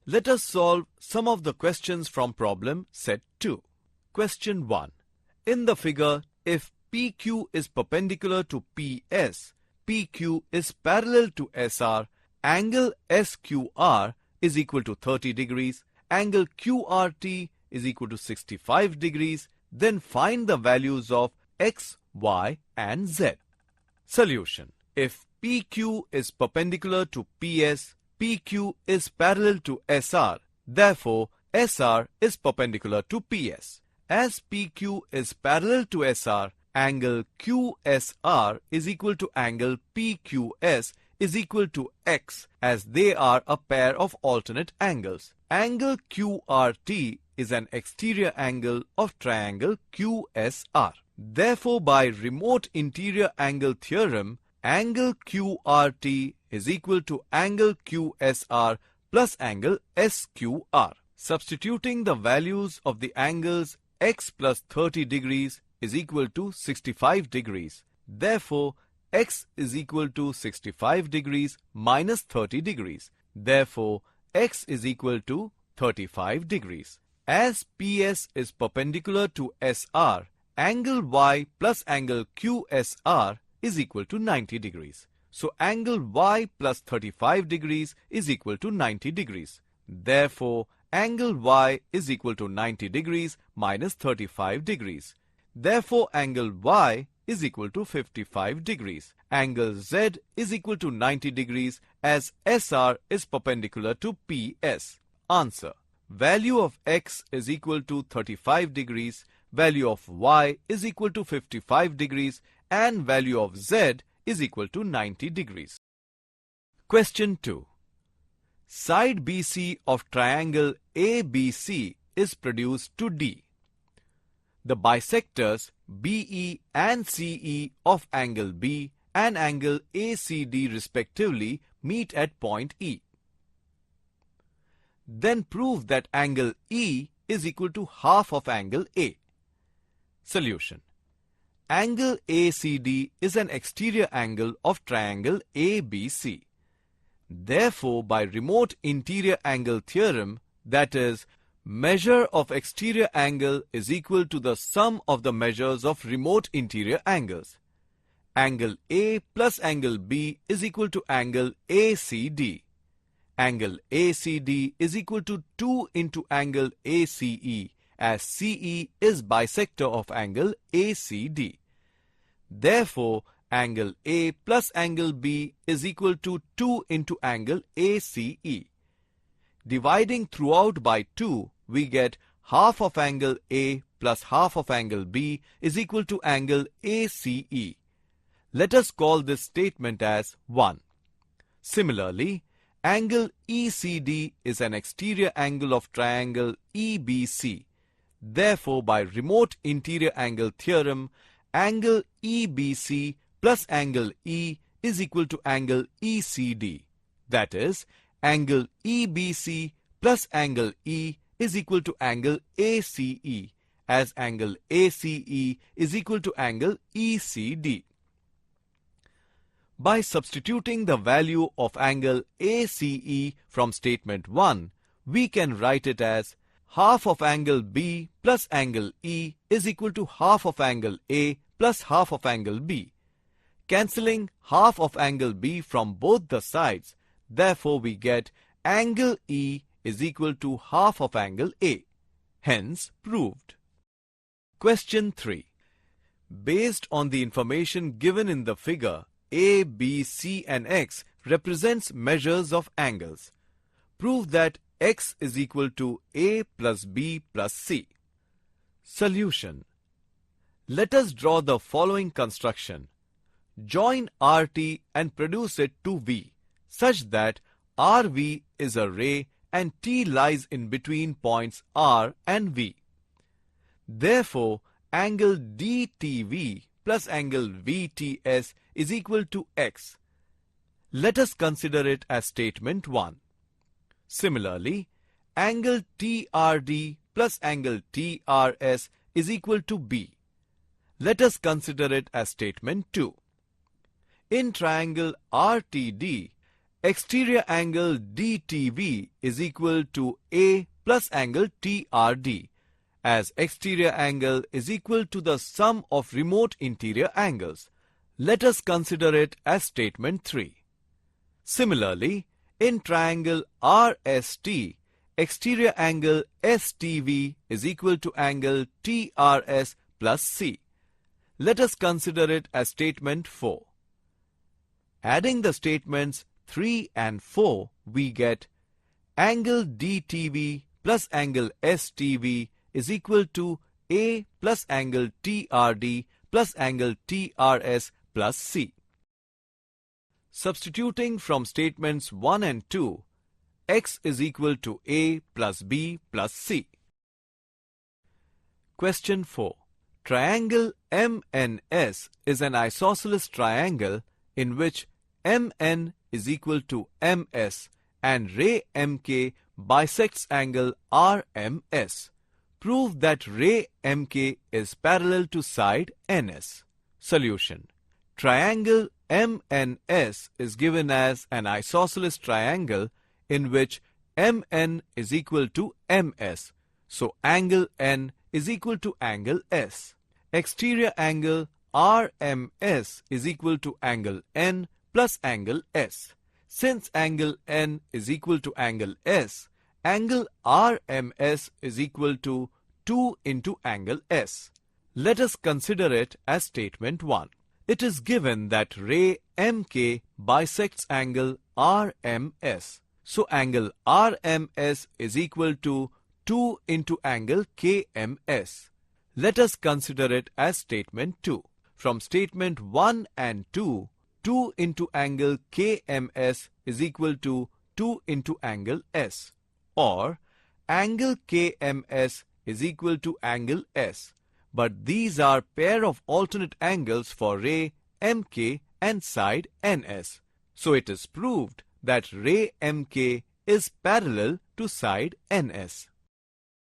Let us solve some of the questions from problem set 2. Question 1. In the figure, if PQ is perpendicular to PS, PQ is parallel to SR, angle SQR is equal to 30 degrees, angle QRT is equal to 65 degrees, then find the values of X, Y and Z. Solution. If PQ is perpendicular to PS, PQ is parallel to SR, therefore SR is perpendicular to PS. As PQ is parallel to SR, angle QSR is equal to angle PQS is equal to X, as they are a pair of alternate angles. Angle QRT is an exterior angle of triangle QSR. Therefore, by remote interior angle theorem, angle QRT is equal to angle QSR plus angle SQR. Substituting the values of the angles X plus 30 degrees is equal to 65 degrees. Therefore, X is equal to 65 degrees minus 30 degrees. Therefore, X is equal to 35 degrees. As PS is perpendicular to SR, angle Y plus angle QSR is equal to 90 degrees. So, angle Y plus 35 degrees is equal to 90 degrees. Therefore, angle Y is equal to 90 degrees minus 35 degrees. Therefore, angle Y is equal to 55 degrees. Angle Z is equal to 90 degrees as SR is perpendicular to PS. Answer. Value of X is equal to 35 degrees, value of Y is equal to 55 degrees and value of Z is equal to 90 degrees. Question 2. Side BC of triangle ABC is produced to D. The bisectors BE and CE of angle B and angle ACD respectively meet at point E. Then prove that angle E is equal to half of angle A. Solution. Angle ACD is an exterior angle of triangle ABC. Therefore, by remote interior angle theorem, that is, measure of exterior angle is equal to the sum of the measures of remote interior angles. Angle A plus angle B is equal to angle ACD. Angle ACD is equal to 2 into angle ACE, as CE is bisector of angle ACD. Therefore, angle A plus angle B is equal to 2 into angle ACE. Dividing throughout by 2, we get half of angle A plus half of angle B is equal to angle ACE. Let us call this statement as 1. Similarly, angle ECD is an exterior angle of triangle EBC. Therefore, by remote interior angle theorem, angle EBC plus angle E is equal to angle ECD. That is, angle EBC plus angle E is equal to angle ACE, as angle ACE is equal to angle ECD. By substituting the value of angle ACE from statement 1, we can write it as half of angle B plus angle E is equal to half of angle A plus half of angle B. Cancelling half of angle B from both the sides, therefore we get angle E is equal to half of angle A. Hence proved. Question 3. Based on the information given in the figure, A, B, C and X represents measures of angles. Prove that X is equal to A plus B plus C. Solution. Let us draw the following construction. Join RT and produce it to V, such that RV is a ray and T lies in between points R and V. Therefore, angle DTV plus angle VTS is equal to X. Let us consider it as statement 1. Similarly, angle TRD plus angle TRS is equal to B. Let us consider it as statement 2. In triangle RTD, exterior angle DTV is equal to A plus angle TRD, as exterior angle is equal to the sum of remote interior angles. Let us consider it as statement 3. Similarly, in triangle RST, exterior angle STV is equal to angle TRS plus C. Let us consider it as statement 4. Adding the statements 3 and 4, we get angle DTV plus angle STV is equal to A plus angle TRD plus angle TRS plus C. Substituting from statements 1 and 2, x is equal to A plus B plus C. Question 4. Triangle MNS is an isosceles triangle in which MN is equal to MS and ray MK bisects angle RMS. Prove that ray MK is parallel to side NS. Solution. Triangle MNS is given as an isosceles triangle in which MN is equal to MS. So angle N is equal to angle S. Exterior angle RMS is equal to angle N plus angle S. Since angle N is equal to angle S, angle RMS is equal to 2 into angle S. Let us consider it as statement 1. It is given that ray MK bisects angle RMS. So angle RMS is equal to 2 into angle KMS. Let us consider it as statement 2. From statement 1 and 2, 2 into angle KMS is equal to 2 into angle S, or angle KMS is equal to angle S. But these are pair of alternate angles for ray MK and side NS. So it is proved that ray MK is parallel to side NS.